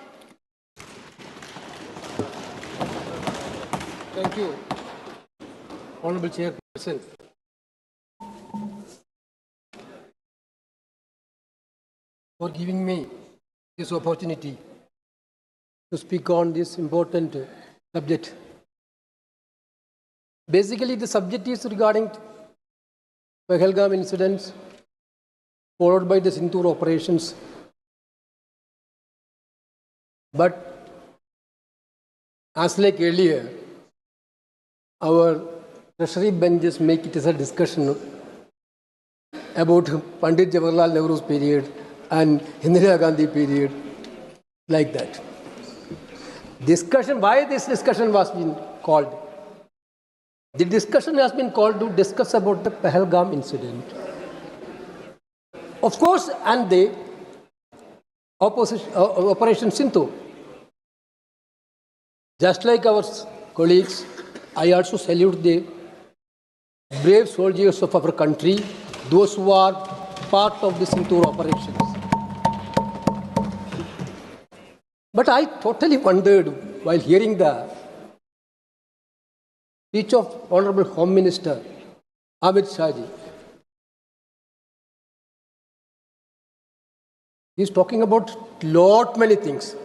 S3: Thank you, Honorable Chairperson. For giving me this opportunity to speak on this important subject. Basically, the subject is regarding Pahalgam incidents, followed by the Sindoor operations. But as like earlier, our treasury benches make it as a discussion about Pandit Jawaharlal Nehru's period and Indira Gandhi period, like that. Discussion, why this discussion was been called? The discussion has been called to discuss about the Pahalgam incident. Of course, and the Operation Sindoor. Just like our colleagues, I also salute the brave soldiers of our country, those who are part of the Sindoor operations. But I totally wondered while hearing the speech of Honorable Home Minister Amit Shah ji. He is talking about many things.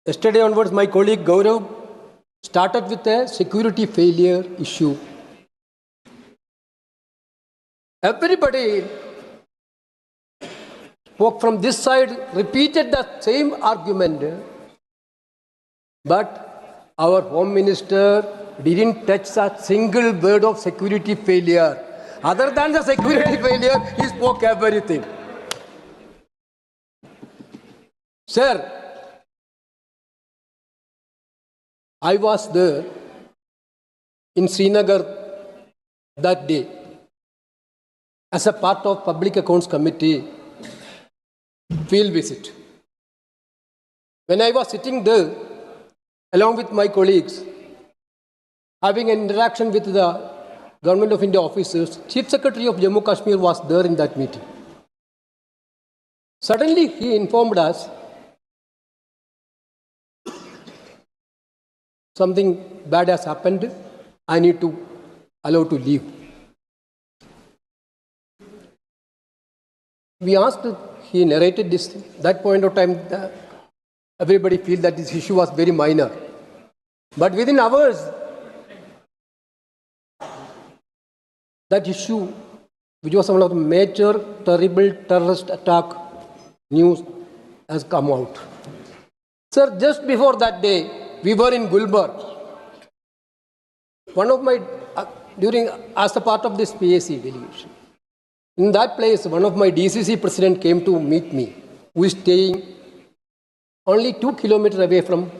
S3: Yesterday onwards, my colleague Gaurav started with a security failure issue. Everybody
S6: spoke from this side, repeated the same argument. But our Home Minister didn't touch a single word of security failure. Other than the security failure, he spoke everything. Sir, I was there in Srinagar that day as a part of Public Accounts Committee field visit. When I was sitting there along with my colleagues, having an interaction with the Government of India officers, Chief Secretary of Jammu Kashmir was there in that meeting. Suddenly he informed us something bad has happened, I need to allow to leave. We asked, he narrated this. That point of time, everybody felt that this issue was very minor. But within hours, that issue, which was one of the major terrible terrorist attack news, has come out. Sir, just before that day, we were in Gulbarga. One of my, as a part of this PAC delegation, in that place, one of my DCC president came to meet me, who is staying only 2 kilometers away from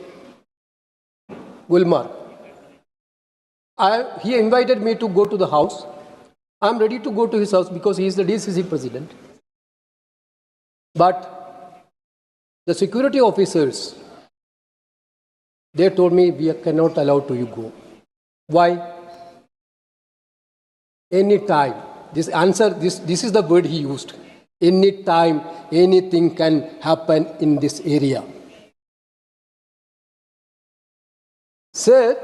S6: Gulmarg. He invited me to go to the house. I am ready to go to his house because he is the DCC president. But the security officers, they told me, we cannot allow you go. Why? Anytime. This is the word he used. Anytime, anything can happen in this area. Sir,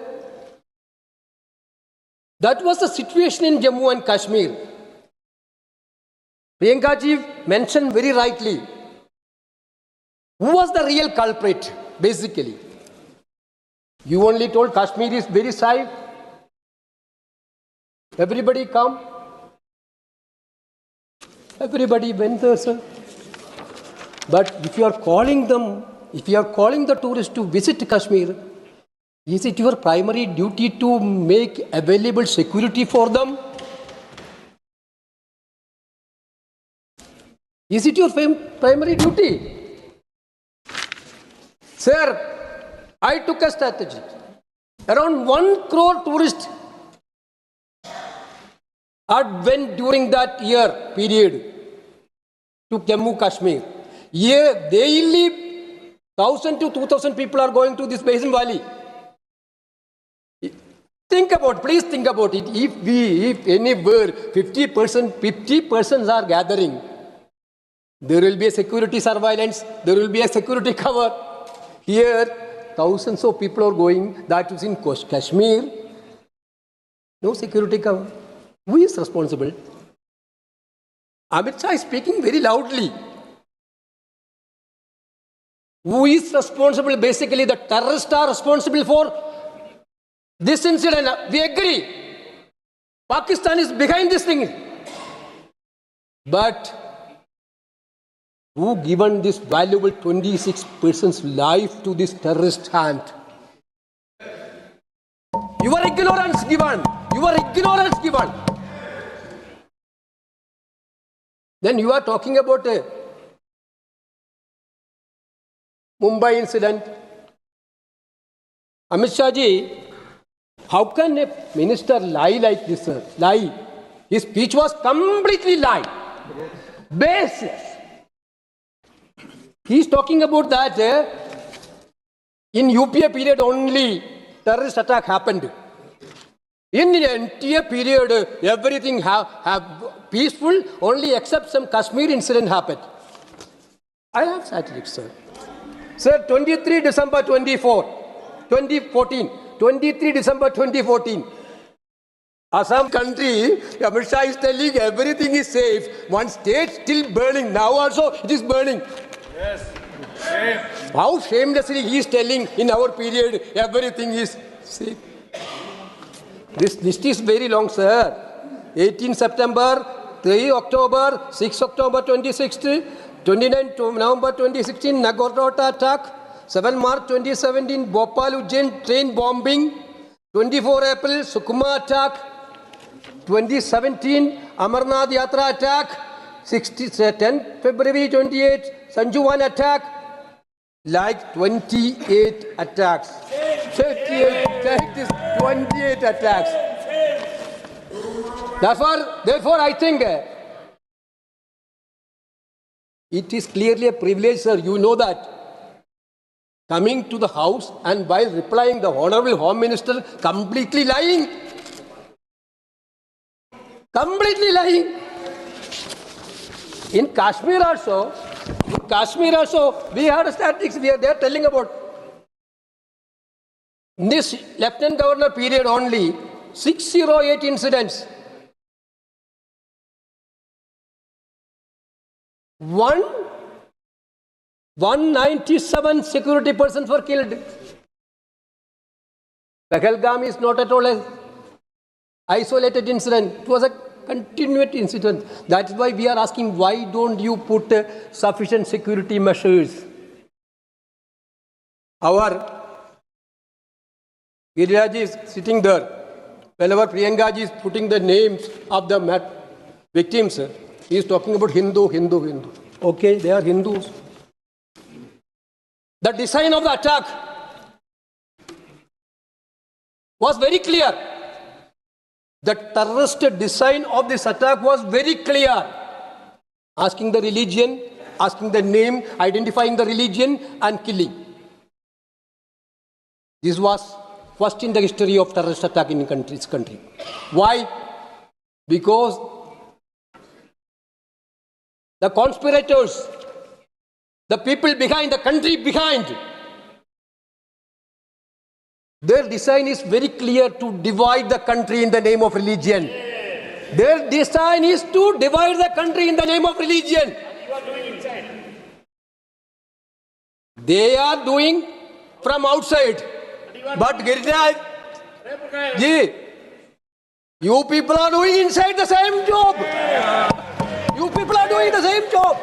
S6: that was the situation in Jammu and Kashmir. Priyanka ji mentioned very rightly, who was the real culprit, basically? You only told Kashmir is very safe. Everybody come. Everybody went there, sir. But if you are calling them, if you are calling the tourists to visit Kashmir, is it your primary duty to make available security for them? Is it your primary duty? Sir, I took a strategy. Around 1 crore tourists went during that year period to Jammu Kashmir. Yeah, daily 1,000 to 2,000 people are going to this Basin Valley. Please think about it. If anywhere 50 persons are gathering, there will be a security surveillance, there will be a security cover. Here, thousands of people are going, that is in Kashmir. No security cover. Who is responsible? Amit Shah is speaking very loudly. Who is responsible? Basically, the terrorists are responsible for this incident. We agree. Pakistan is behind this thing. But who given this valuable 26 persons' life to this terrorist hand? Your ignorance given. Your ignorance given. Then you are talking about a Mumbai incident. Amit Shah ji, how can a minister lie like this, sir? Lie. His speech was completely lie. Baseless. He is talking about that in UPA period only terrorist attack happened. In the entire period, everything have peaceful, only except some Kashmir incident happened. I have statistics, sir. Sir, 23 December 2014, 23 December 2014, Assam country, Amit Shah is telling everything is safe. One state still burning. Now also it is burning. Yes. Shame. How shamelessly he is telling in our period everything is safe. This list is very long, sir. 18 September, 3 October, 6 October 2016, 29 November 2016, Nagorno attack. 7 March 2017, Bhopal Ujjain train bombing. 24 April, Sukhma attack. 2017, Amarnath Yatra attack. 10 February 28, Sanjuvan attack. Like 28 attacks. 28 attacks. Therefore, I think it is clearly a privilege, sir. You know that. Coming to the house and while replying, the Honorable Home Minister completely lying. Completely lying. In Kashmir also, we had statistics. They are telling about this Lieutenant Governor period only 608 incidents. 197 security persons were killed. Pahalgam is not at all an isolated incident. It was a continuous incident. That is why we are asking, why don't you put sufficient security measures? Our Giriraj is sitting there. Whenever Priyanka ji is putting the names of the victims, he is talking about Hindu. Okay, they are Hindus. The design of the attack was very clear. The terrorist design of this attack was very clear. Asking the religion, asking the name, identifying the religion and killing. This was first in the history of terrorist attack in this country. Why? Because the conspirators, the people behind, the country behind, their design is very clear to divide the country in the name of religion. Their design is to divide the country in the name of religion. They are doing from outside. But Giriraj ji, you people are doing inside the same job. You people are doing the same job.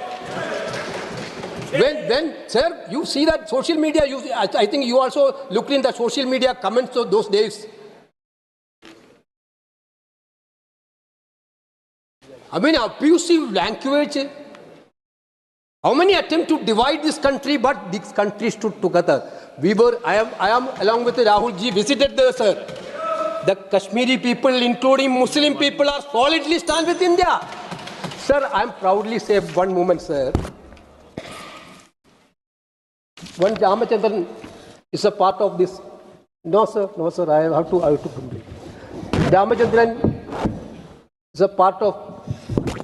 S6: When, sir, you see that social media, I think you also looked in the social media comments of those days. I mean, abusive language. How many attempt to divide this country, but this country stood together. I am along with Rahul ji, visited there, sir. The Kashmiri people, including Muslim people, are solidly stand with India. Sir, I am proudly say one moment, sir. One Ramachandran is a part of this. No, sir, I have to complete. Ramachandran is a part of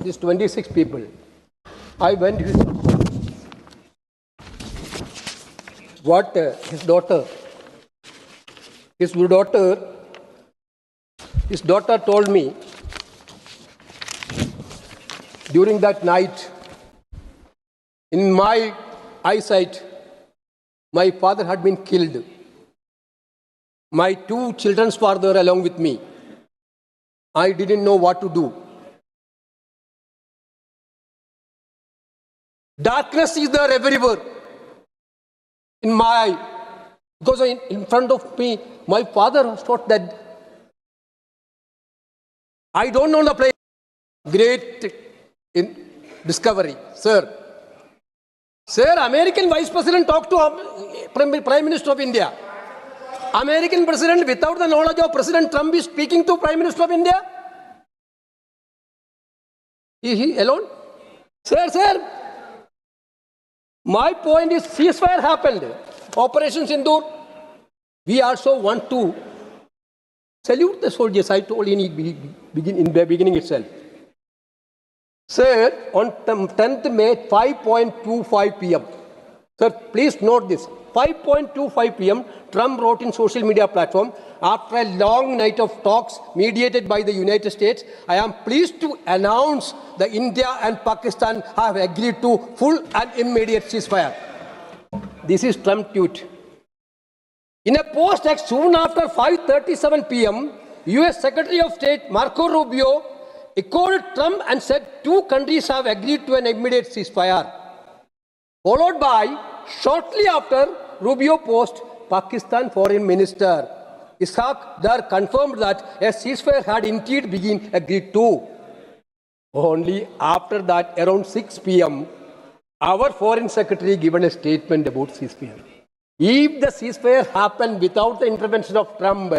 S6: these 26 people. I went with his daughter told me during that night, in my eyesight, my father had been killed. My 2 children's father along with me. I didn't know what to do. Darkness is there everywhere. In my eye. Because in front of me, my father thought that I don't know the place. Great discovery, sir. Sir, American Vice President talked to Prime Minister of India. American President, without the knowledge of President Trump, is speaking to Prime Minister of India? Is he alone? Sir, my point is ceasefire happened. Operation Sindoor. We also want to salute the soldiers. I told in the beginning itself. Sir, on 10th May, 5:25 p.m. Sir, please note this. 5:25 p.m., Trump wrote in social media platform, after a long night of talks mediated by the United States, I am pleased to announce that India and Pakistan have agreed to full and immediate ceasefire. This is Trump tweet. In a post soon after 5:37 p.m., U.S. Secretary of State Marco Rubio echoed Trump and said 2 countries have agreed to an immediate ceasefire. followed by, shortly after, Rubio post, Pakistan Foreign Minister Ishaq Dar confirmed that a ceasefire had indeed been agreed to. Only after that, around 6 p.m., our Foreign Secretary given a statement about ceasefire. If the ceasefire happened without the intervention of Trump,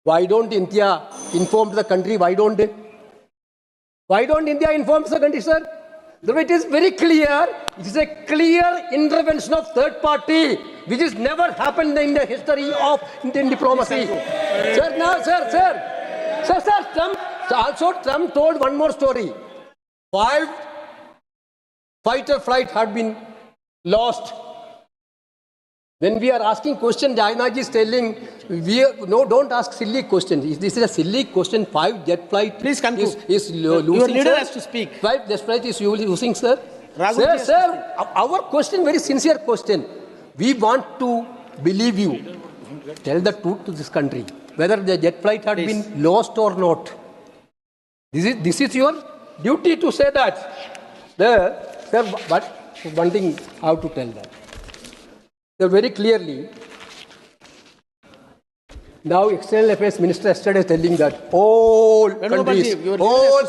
S6: why don't India inform the country? Why don't India inform the country, sir? It is very clear. It is a clear intervention of third party, which has never happened in the history of Indian diplomacy. Sir, Trump told one more story. 5 fighter flights had been lost. When we are asking questions, Jainaji is telling, don't ask silly questions. This is a silly question. 5 jet flight
S3: Please conclude.
S6: is losing.
S3: Your leader
S6: sir.
S3: has to speak.
S6: 5 jet flight is losing, sir.
S3: Raghuji
S6: Sir, our question, very sincere question. We want to believe you. Tell the truth to this country. Whether the jet flight had been lost or not. This is your duty to say that. Sir, but one thing I have to tell that. Very clearly, now External Affairs Minister yesterday telling that all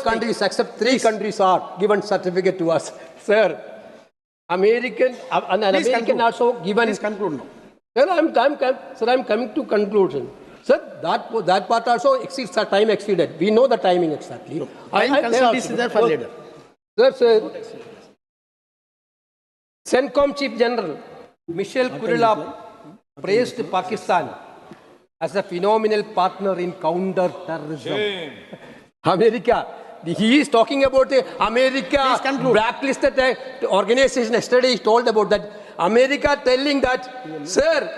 S6: countries except 3 countries are given certificate to us. Sir, American also given.
S3: Please conclude now.
S6: Sir, I'm coming to conclusion. Sir, that part also exceeds the time exceeded. We know the timing exactly.
S3: Time is there for later.
S6: Sir, CENTCOM Chief General Michel Kurila praised Pakistan as a phenomenal partner in counter-terrorism. America, he is talking about America blacklisted organization. Yesterday he told about that. America telling that, sir,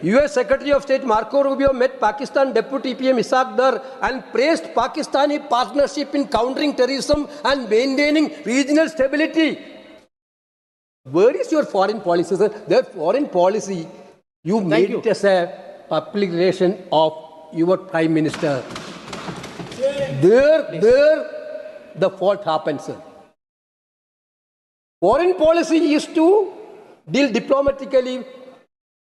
S6: US Secretary of State Marco Rubio met Pakistan Deputy PM Ishaq Dar and praised Pakistani partnership in countering terrorism and maintaining regional stability. Where is your foreign policy, sir? Their foreign policy, you made it as a public relation of your Prime Minister. There the fault happens, sir. Foreign policy is to deal diplomatically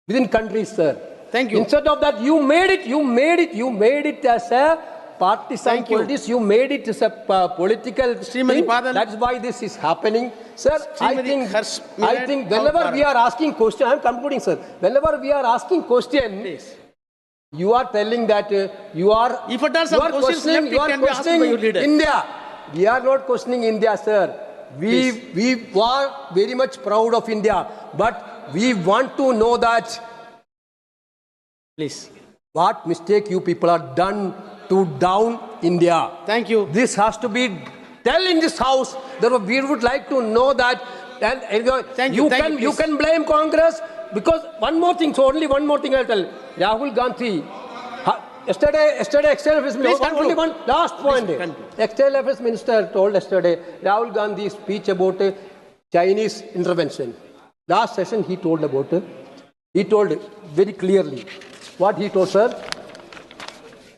S6: within countries, sir.
S3: Thank you.
S6: Instead of that, you made it as a partisan politics. You made it as a political thing. That's why this is happening. Sir, I think whenever we are asking question, I am concluding, sir. Whenever we are asking question, you are telling that you are questioning India. We are not questioning India, sir. We are very much proud of India, but we want to know that what mistake you people are done to down India.
S3: Thank you.
S6: This has to be tell in this house. We would like to know that. And you can blame Congress because only one more thing I'll tell. Rahul Gandhi. Yesterday, External Affairs Minister, only one last point. External Affairs Minister told yesterday Rahul Gandhi's speech about Chinese intervention. Last session he told very clearly. What he told, sir?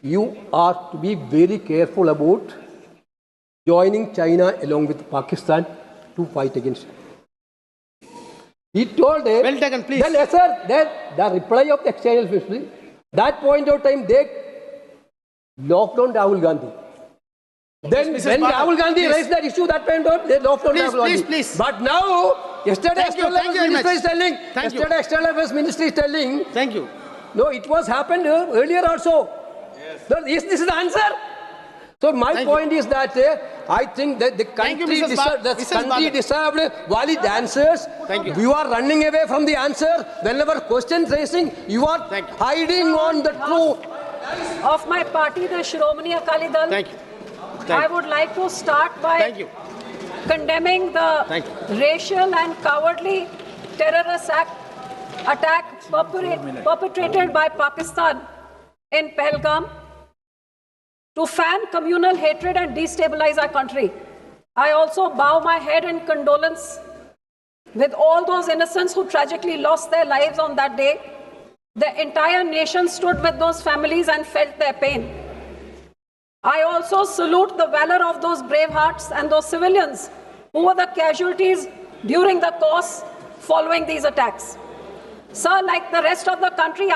S6: You are to be very careful about joining China along with Pakistan to fight against it. He told
S3: well taken, please.
S6: Then, sir, the reply of the External Affairs, that point of time, they locked down Rahul Gandhi. Then when Rahul Gandhi raised that issue, that point of they locked down Rahul Gandhi.
S3: Please.
S6: But now, yesterday External Affairs Ministry is telling.
S3: Thank you.
S6: No, it was happened earlier also. Yes. Is this the answer? So my point is that I think that the country deserved valid answers. You are running away from the answer. Whenever questions raising, you are hiding on the truth.
S7: Of my party, the Shiromani Akali Dal. I would like to start by condemning the racial and cowardly terrorist attack perpetrated by Pakistan in Pahalgam to fan communal hatred and destabilize our country. I also bow my head in condolence with all those innocents who tragically lost their lives on that day. The entire nation stood with those families and felt their pain. I also salute the valor of those brave hearts and those civilians who were the casualties during the course following these attacks. Sir, like the rest of the country,